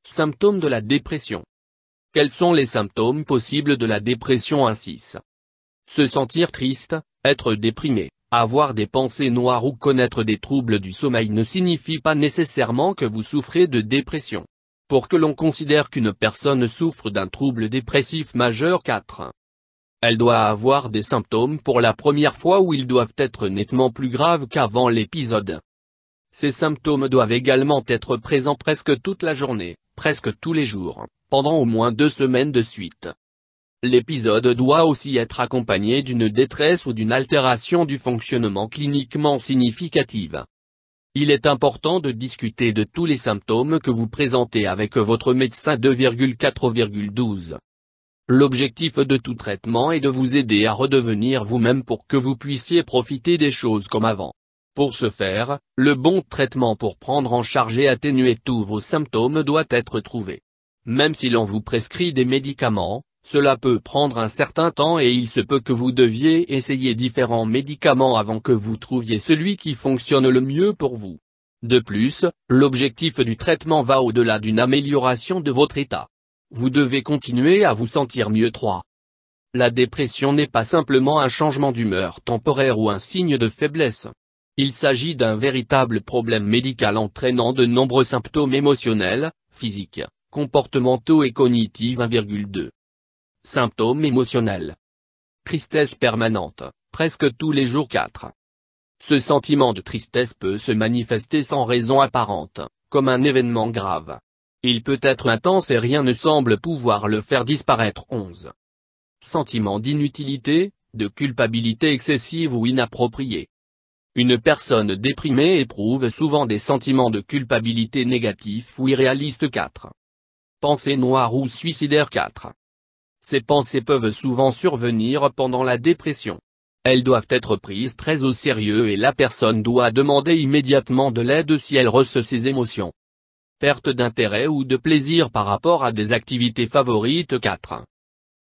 Symptômes de la dépression. Quels sont les symptômes possibles de la dépression 1-6? Se sentir triste, être déprimé, avoir des pensées noires ou connaître des troubles du sommeil ne signifie pas nécessairement que vous souffrez de dépression. Pour que l'on considère qu'une personne souffre d'un trouble dépressif majeur 4. Elle doit avoir des symptômes pour la première fois ou ils doivent être nettement plus graves qu'avant l'épisode. Ces symptômes doivent également être présents presque toute la journée, presque tous les jours, pendant au moins 2 semaines de suite. L'épisode doit aussi être accompagné d'une détresse ou d'une altération du fonctionnement cliniquement significative. Il est important de discuter de tous les symptômes que vous présentez avec votre médecin. 2,4,12. L'objectif de tout traitement est de vous aider à redevenir vous-même pour que vous puissiez profiter des choses comme avant. Pour ce faire, le bon traitement pour prendre en charge et atténuer tous vos symptômes doit être trouvé. Même si l'on vous prescrit des médicaments, cela peut prendre un certain temps et il se peut que vous deviez essayer différents médicaments avant que vous trouviez celui qui fonctionne le mieux pour vous. De plus, l'objectif du traitement va au-delà d'une amélioration de votre état. Vous devez continuer à vous sentir mieux. 3. La dépression n'est pas simplement un changement d'humeur temporaire ou un signe de faiblesse. Il s'agit d'un véritable problème médical entraînant de nombreux symptômes émotionnels, physiques, comportementaux et cognitifs. 1,2. Symptômes émotionnels. Tristesse permanente, presque tous les jours. 4. Ce sentiment de tristesse peut se manifester sans raison apparente, comme un événement grave. Il peut être intense et rien ne semble pouvoir le faire disparaître. 11. Sentiment d'inutilité, de culpabilité excessive ou inappropriée. Une personne déprimée éprouve souvent des sentiments de culpabilité négatifs ou irréalistes. 4. Pensées noires ou suicidaires. 4. Ces pensées peuvent souvent survenir pendant la dépression. Elles doivent être prises très au sérieux et la personne doit demander immédiatement de l'aide si elle ressent ces émotions. Perte d'intérêt ou de plaisir par rapport à des activités favorites. 4.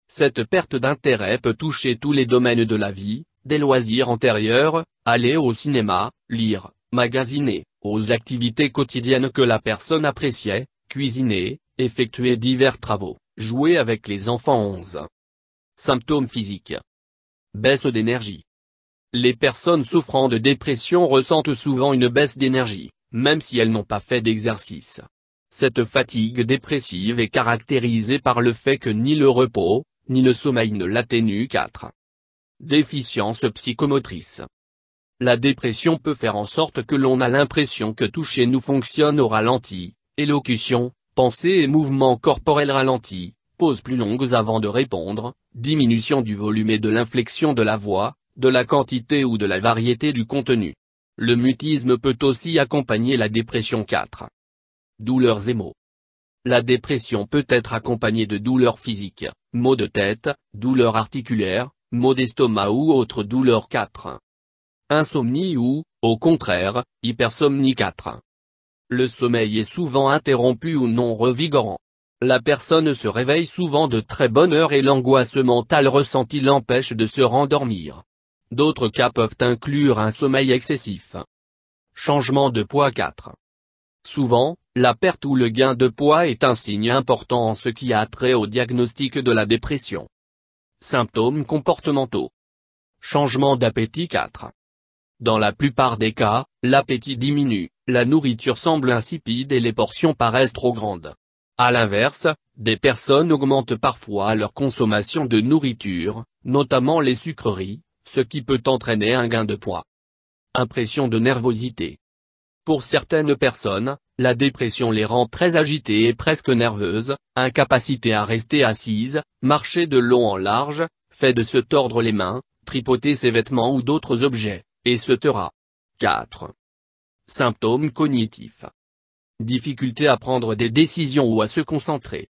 Cette perte d'intérêt peut toucher tous les domaines de la vie, des loisirs antérieurs, aller au cinéma, lire, magasiner, aux activités quotidiennes que la personne appréciait, cuisiner, effectuer divers travaux, jouer avec les enfants. 11. Symptômes physiques. Baisse d'énergie. Les personnes souffrant de dépression ressentent souvent une baisse d'énergie, même si elles n'ont pas fait d'exercice. Cette fatigue dépressive est caractérisée par le fait que ni le repos, ni le sommeil ne l'atténuent. 4. Déficience psychomotrice. La dépression peut faire en sorte que l'on a l'impression que tout chez nous fonctionne au ralenti, élocution, pensée et mouvements corporels ralentis, pauses plus longues avant de répondre, diminution du volume et de l'inflexion de la voix, de la quantité ou de la variété du contenu. Le mutisme peut aussi accompagner la dépression. 4. Douleurs et maux. La dépression peut être accompagnée de douleurs physiques, maux de tête, douleurs articulaires, maux d'estomac ou autres douleurs. 4. Insomnie ou, au contraire, hypersomnie. 4. Le sommeil est souvent interrompu ou non revigorant. La personne se réveille souvent de très bonne heure et l'angoisse mentale ressentie l'empêche de se rendormir. D'autres cas peuvent inclure un sommeil excessif. Changement de poids. 4. Souvent, la perte ou le gain de poids est un signe important en ce qui a trait au diagnostic de la dépression. Symptômes comportementaux. Changement d'appétit. 4. Dans la plupart des cas, l'appétit diminue, la nourriture semble insipide et les portions paraissent trop grandes. À l'inverse, des personnes augmentent parfois leur consommation de nourriture, notamment les sucreries, ce qui peut entraîner un gain de poids. Impression de nervosité. Pour certaines personnes, la dépression les rend très agitées et presque nerveuses, incapacité à rester assises, marcher de long en large, fait de se tordre les mains, tripoter ses vêtements ou d'autres objets, etc. 4. Symptômes cognitifs. Difficulté à prendre des décisions ou à se concentrer.